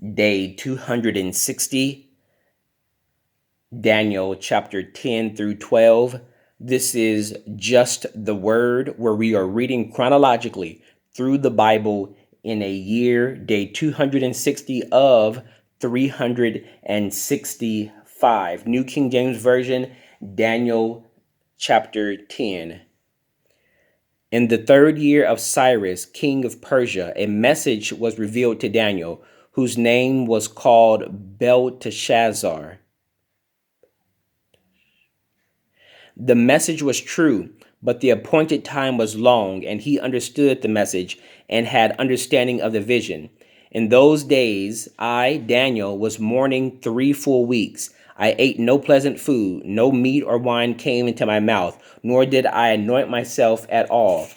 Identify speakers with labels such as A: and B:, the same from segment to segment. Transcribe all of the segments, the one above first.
A: day 260, Daniel chapter 10 through 12. This is Just the Word, where we are reading chronologically through the Bible in a year, day 260 of 365. New King James Version, Daniel chapter 10. In the third year of Cyrus, king of Persia, a message was revealed to Daniel, whose name was called Belteshazzar. The message was true, but the appointed time was long, and he understood the message and had understanding of the vision. In those days, I, Daniel, was mourning 3 full weeks. I ate no pleasant food, no meat or wine came into my mouth, nor did I anoint myself at all,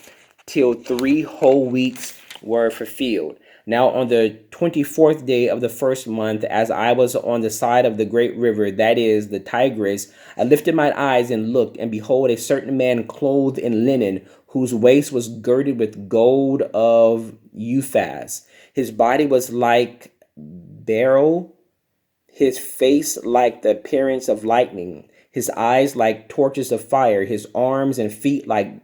A: till 3 whole weeks were fulfilled. Now, on the 24th day of the first month, as I was on the side of the great river, that is, the Tigris, I lifted my eyes and looked, and behold, a certain man clothed in linen, whose waist was girded with gold of Uphaz. His body was like beryl, his face like the appearance of lightning, his eyes like torches of fire, his arms and feet like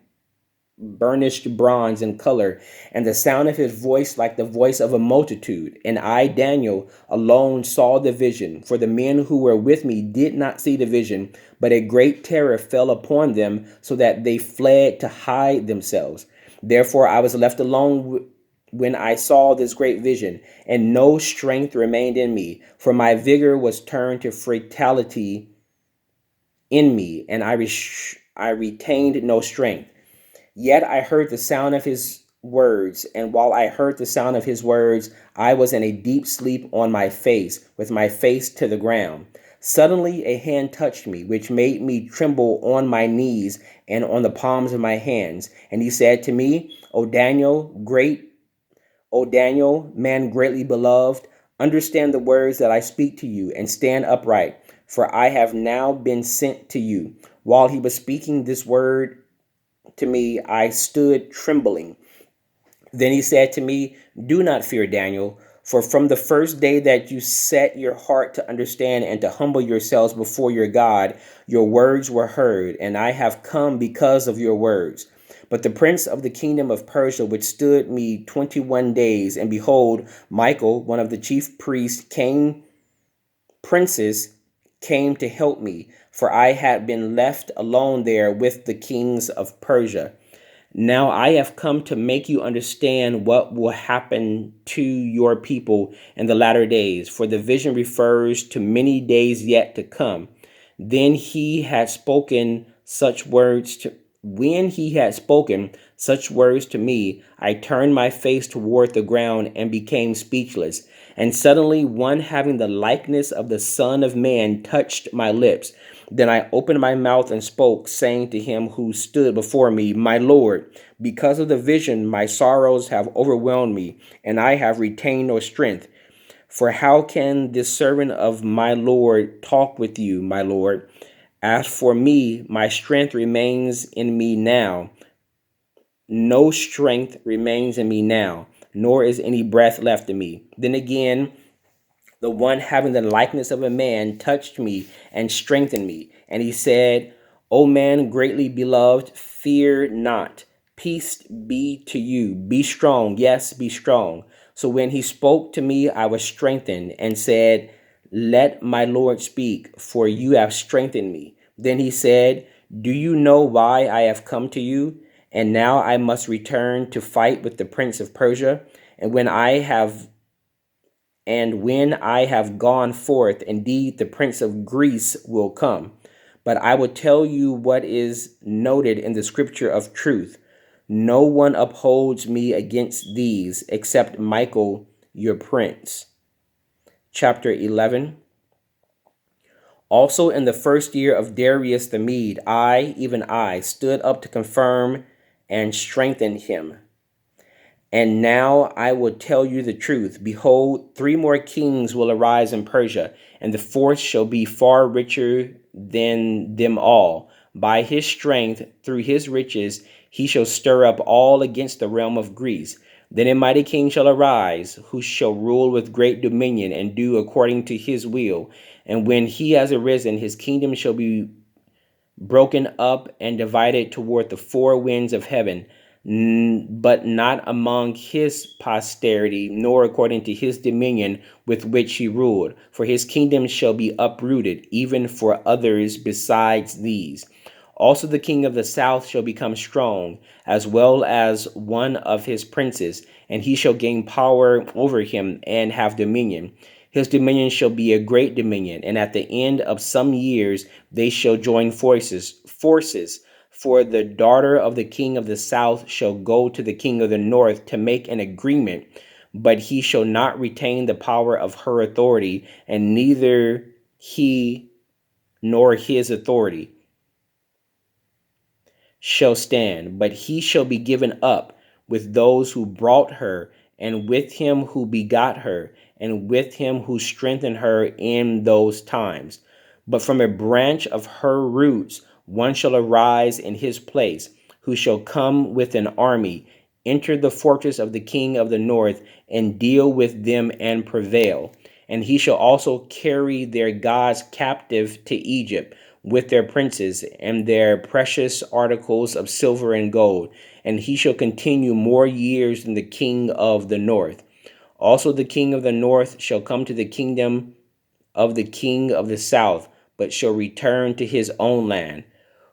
A: burnished bronze in color, and the sound of his voice like the voice of a multitude. And I, Daniel, alone saw the vision, for the men who were with me did not see the vision, but a great terror fell upon them, so that they fled to hide themselves. Therefore I was left alone when I saw this great vision, and no strength remained in me, for my vigor was turned to fatality in me, and I retained no strength. Yet I heard the sound of his words, and while I heard the sound of his words, I was in a deep sleep on my face, with my face to the ground. Suddenly a hand touched me, which made me tremble on my knees and on the palms of my hands. And he said to me, O Daniel, man greatly beloved, understand the words that I speak to you, and stand upright, for I have now been sent to you. While he was speaking this word to me, I stood trembling. Then he said to me, do not fear, Daniel, for from the first day that you set your heart to understand and to humble yourselves before your God, your words were heard, and I have come because of your words. But the prince of the kingdom of Persia withstood me 21 days, and behold, Michael, one of the chief priests, princes, came to help me, for I had been left alone there with the kings of Persia. Now I have come to make you understand what will happen to your people in the latter days, for the vision refers to many days yet to come. Then he had spoken such words to When he had spoken such words to me, I turned my face toward the ground and became speechless. And suddenly one having the likeness of the Son of Man touched my lips. Then I opened my mouth and spoke, saying to him who stood before me, my Lord, because of the vision my sorrows have overwhelmed me, and I have retained no strength. For how can this servant of my Lord talk with you, my Lord? As for me, my strength remains in me now. No strength remains in me now, nor is any breath left in me. Then again, the one having the likeness of a man touched me and strengthened me. And he said, O man greatly beloved, fear not. Peace be to you. Be strong. Yes, be strong. So when he spoke to me, I was strengthened and said, let my Lord speak, for you have strengthened me. Then he said, do you know why I have come to you? And now I must return to fight with the prince of Persia. And when I have gone forth, indeed the prince of Greece will come. But I will tell you what is noted in the scripture of truth. No one upholds me against these except Michael, your prince. Chapter 11. Also in the first year of Darius the Mede, I, even I, stood up to confirm and strengthen him. And now I will tell you the truth. Behold, 3 more kings will arise in Persia, and the fourth shall be far richer than them all. By his strength, through his riches, he shall stir up all against the realm of Greece. Then a mighty king shall arise, who shall rule with great dominion and do according to his will. And when he has arisen, his kingdom shall be broken up and divided toward the four winds of heaven, but not among his posterity, nor according to his dominion with which he ruled. For his kingdom shall be uprooted, even for others besides these. Also the king of the south shall become strong, as well as one of his princes, and he shall gain power over him and have dominion. His dominion shall be a great dominion, and at the end of some years they shall join forces. For the daughter of the king of the south shall go to the king of the north to make an agreement, but he shall not retain the power of her authority, and neither he nor his authority shall stand, but he shall be given up with those who brought her, and with him who begot her, and with him who strengthened her in those times. But from a branch of her roots one shall arise in his place, who shall come with an army, enter the fortress of the king of the north, and deal with them and prevail. And he shall also carry their gods captive to Egypt with their princes and their precious articles of silver and gold. And he shall continue more years than the king of the north. Also the king of the north shall come to the kingdom of the king of the south, but shall return to his own land.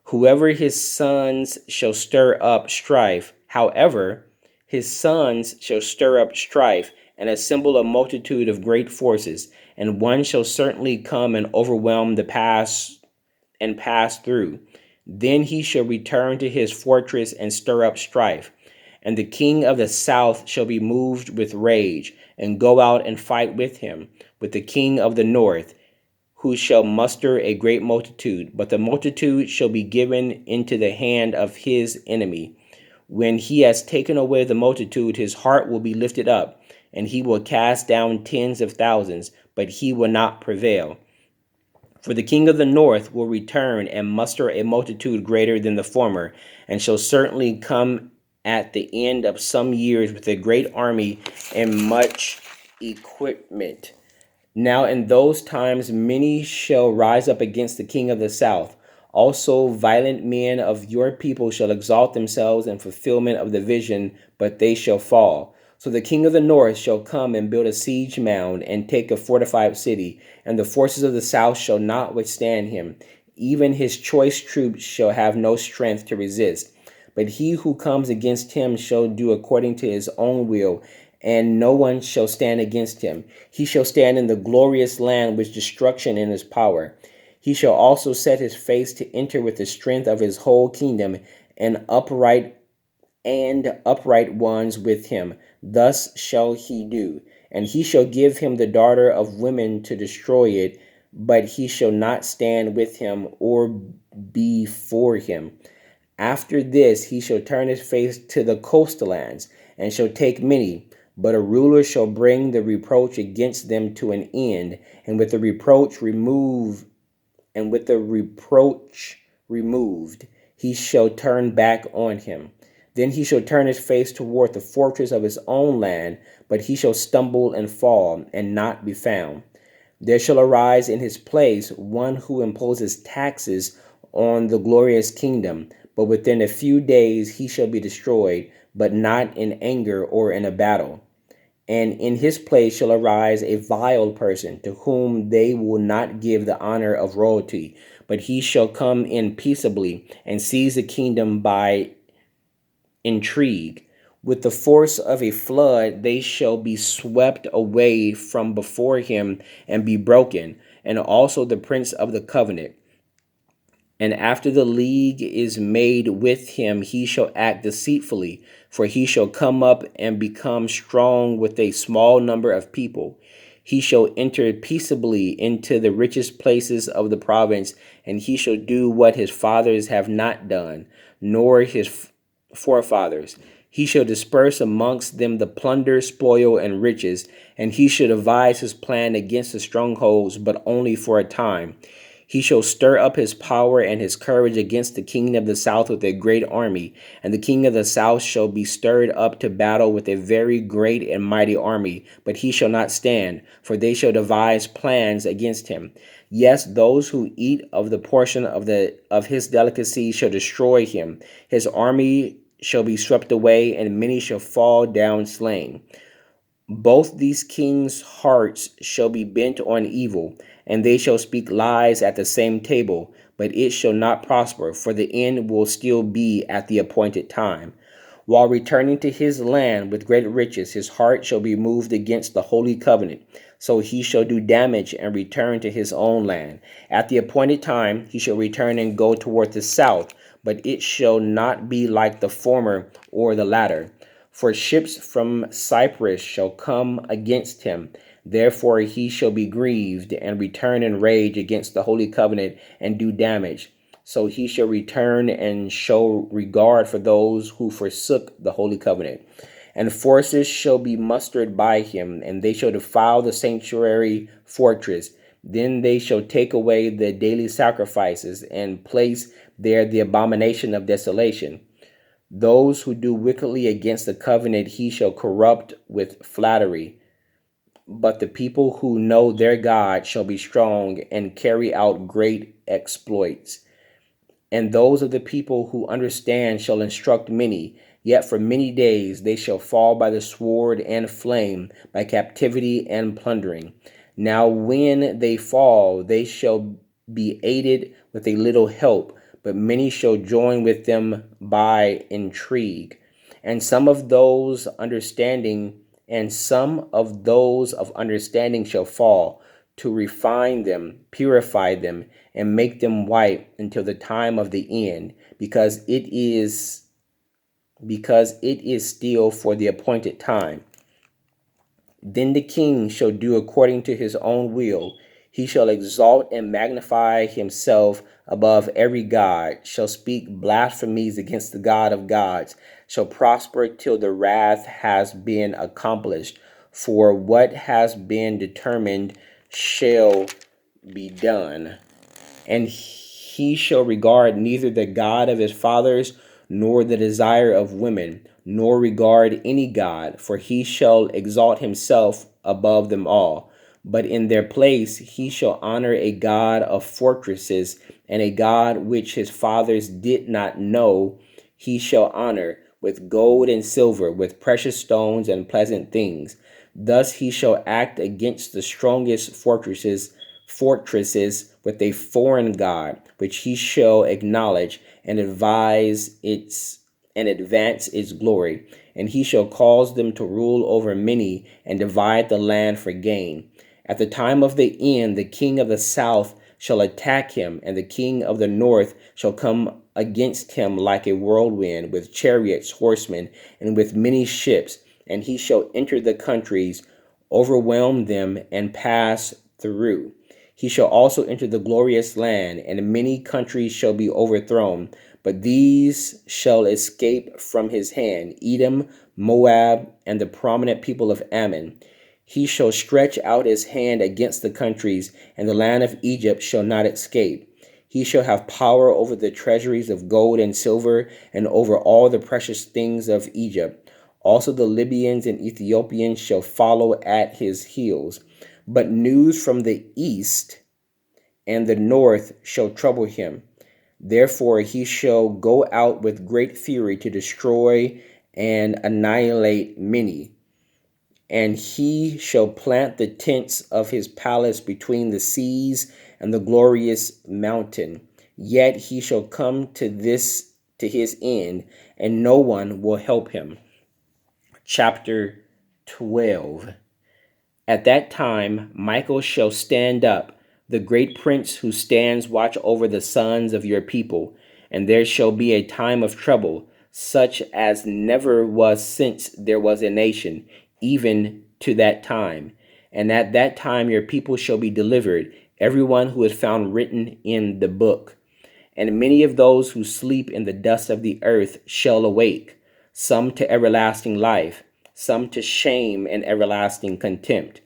A: Whoever his sons shall stir up strife, however, his sons shall stir up strife and assemble a multitude of great forces, and one shall certainly come and overwhelm the pass through. Then he shall return to his fortress and stir up strife. And the king of the south shall be moved with rage, and go out and fight with him, with the king of the north, who shall muster a great multitude. But the multitude shall be given into the hand of his enemy. When he has taken away the multitude, his heart will be lifted up, and he will cast down tens of thousands, but he will not prevail. For the king of the north will return and muster a multitude greater than the former, and shall certainly come at the end of some years with a great army and much equipment. Now in those times many shall rise up against the king of the south. Also violent men of your people shall exalt themselves in fulfillment of the vision, but they shall fall. So the king of the north shall come and build a siege mound and take a fortified city, and the forces of the south shall not withstand him. Even his choice troops shall have no strength to resist. But he who comes against him shall do according to his own will, and no one shall stand against him. He shall stand in the glorious land with destruction in his power. He shall also set his face to enter with the strength of his whole kingdom, and upright ones with him. Thus shall he do. And he shall give him the daughter of women to destroy it, but he shall not stand with him or be for him. After this he shall turn his face to the coastal lands, and shall take many. But a ruler shall bring the reproach against them to an end, and with the reproach removed, he shall turn back on him. Then he shall turn his face toward the fortress of his own land, but he shall stumble and fall, and not be found. There shall arise in his place one who imposes taxes on the glorious kingdom, but within a few days he shall be destroyed, but not in anger or in a battle. And in his place shall arise a vile person, to whom they will not give the honor of royalty, but he shall come in peaceably and seize the kingdom by intrigue. With the force of a flood they shall be swept away from before him and be broken, and also the prince of the covenant. And after the league is made with him, he shall act deceitfully, for he shall come up and become strong with a small number of people. He shall enter peaceably into the richest places of the province, and he shall do what his fathers have not done, nor his forefathers. He shall disperse amongst them the plunder, spoil, and riches, and he shall devise his plan against the strongholds, but only for a time. He shall stir up his power and his courage against the king of the south with a great army. And the king of the south shall be stirred up to battle with a very great and mighty army. But he shall not stand, for they shall devise plans against him. Yes, those who eat of the portion of his delicacy shall destroy him. His army shall be swept away, and many shall fall down slain. Both these kings' hearts shall be bent on evil, and they shall speak lies at the same table, but it shall not prosper, for the end will still be at the appointed time. While returning to his land with great riches, his heart shall be moved against the holy covenant. So he shall do damage and return to his own land. At the appointed time he shall return and go toward the south, but it shall not be like the former or the latter. For ships from Cyprus shall come against him. Therefore he shall be grieved and return in rage against the holy covenant and do damage. So he shall return and show regard for those who forsook the holy covenant. And forces shall be mustered by him, and they shall defile the sanctuary fortress. Then they shall take away the daily sacrifices and place there the abomination of desolation. Those who do wickedly against the covenant he shall corrupt with flattery. But the people who know their God shall be strong and carry out great exploits. And those of the people who understand shall instruct many. Yet for many days they shall fall by the sword and flame, by captivity and plundering. Now when they fall, they shall be aided with a little help, but many shall join with them by intrigue. And some of those of understanding shall fall, to refine them, purify them, and make them white until the time of the end, because it is still for the appointed time. Then the king shall do according to his own will. He shall exalt and magnify himself above every god, shall speak blasphemies against the God of gods, shall prosper till the wrath has been accomplished. For what has been determined shall be done. And he shall regard neither the God of his fathers, nor the desire of women, nor regard any God, for he shall exalt himself above them all. But in their place he shall honor a God of fortresses, and a God which his fathers did not know he shall honor, with gold and silver, with precious stones and pleasant things. Thus he shall act against the strongest fortresses with a foreign god, which he shall acknowledge and advance its glory. And he shall cause them to rule over many and divide the land for gain. At the time of the end, the king of the south shall attack him, and the king of the north shall come against him like a whirlwind, with chariots, horsemen, and with many ships. And he shall enter the countries, overwhelm them, and pass through. He shall also enter the glorious land, and many countries shall be overthrown, but these shall escape from his hand: Edom, Moab, and the prominent people of Ammon. He shall stretch out his hand against the countries, and the land of Egypt shall not escape. He shall have power over the treasuries of gold and silver, and over all the precious things of Egypt. Also the Libyans and Ethiopians shall follow at his heels. But news from the east and the north shall trouble him. Therefore he shall go out with great fury to destroy and annihilate many. And he shall plant the tents of his palace between the seas and the glorious mountain. Yet he shall come to his end, and no one will help him. Chapter 12. At that time Michael shall stand up, the great prince who stands watch over the sons of your people, and there shall be a time of trouble, such as never was since there was a nation, even to that time. And at that time your people shall be delivered, everyone who is found written in the book. And many of those who sleep in the dust of the earth shall awake, some to everlasting life, some to shame and everlasting contempt.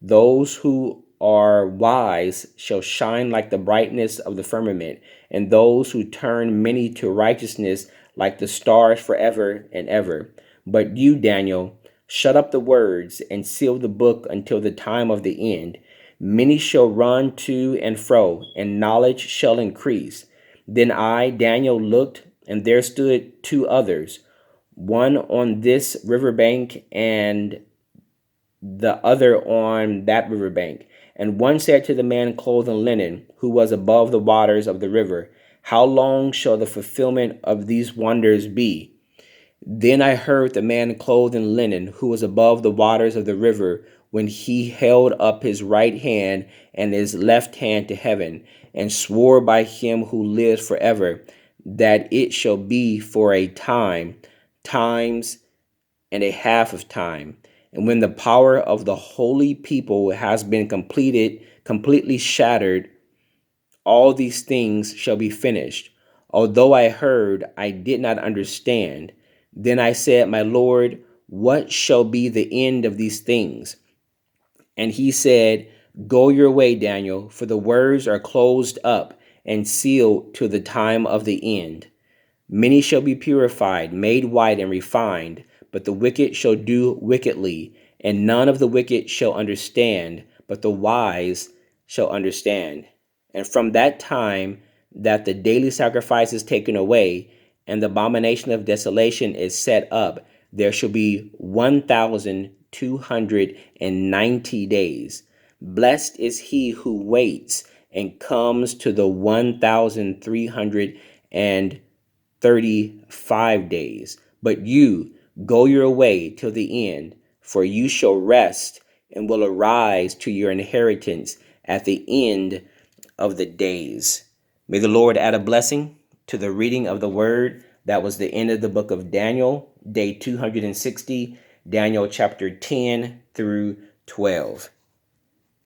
A: Those who are wise shall shine like the brightness of the firmament, and those who turn many to righteousness like the stars forever and ever. But you, Daniel, shut up the words and seal the book until the time of the end. Many shall run to and fro, and knowledge shall increase. Then I, Daniel, looked, and there stood two others, one on this riverbank and the other on that riverbank. And one said to the man clothed in linen, who was above the waters of the river, how long shall the fulfillment of these wonders be? Then I heard the man clothed in linen, who was above the waters of the river, when he held up his right hand and his left hand to heaven, and swore by him who lives forever, that it shall be for a time, times, and a half of time. And when the power of the holy people has been completely shattered, all these things shall be finished. Although I heard, I did not understand. Then I said, my Lord, what shall be the end of these things? And he said, go your way, Daniel, for the words are closed up and sealed to the time of the end. Many shall be purified, made white, and refined, but the wicked shall do wickedly, and none of the wicked shall understand, but the wise shall understand. And from that time that the daily sacrifice is taken away, and the abomination of desolation is set up, there shall be 1,290 days. Blessed is he who waits and comes to the 1,335 days. But you go your way till the end, for you shall rest and will arise to your inheritance at the end of the days. May the Lord add a blessing to the reading of the word. That was the end of the book of Daniel, day 260, Daniel chapter 10 through 12.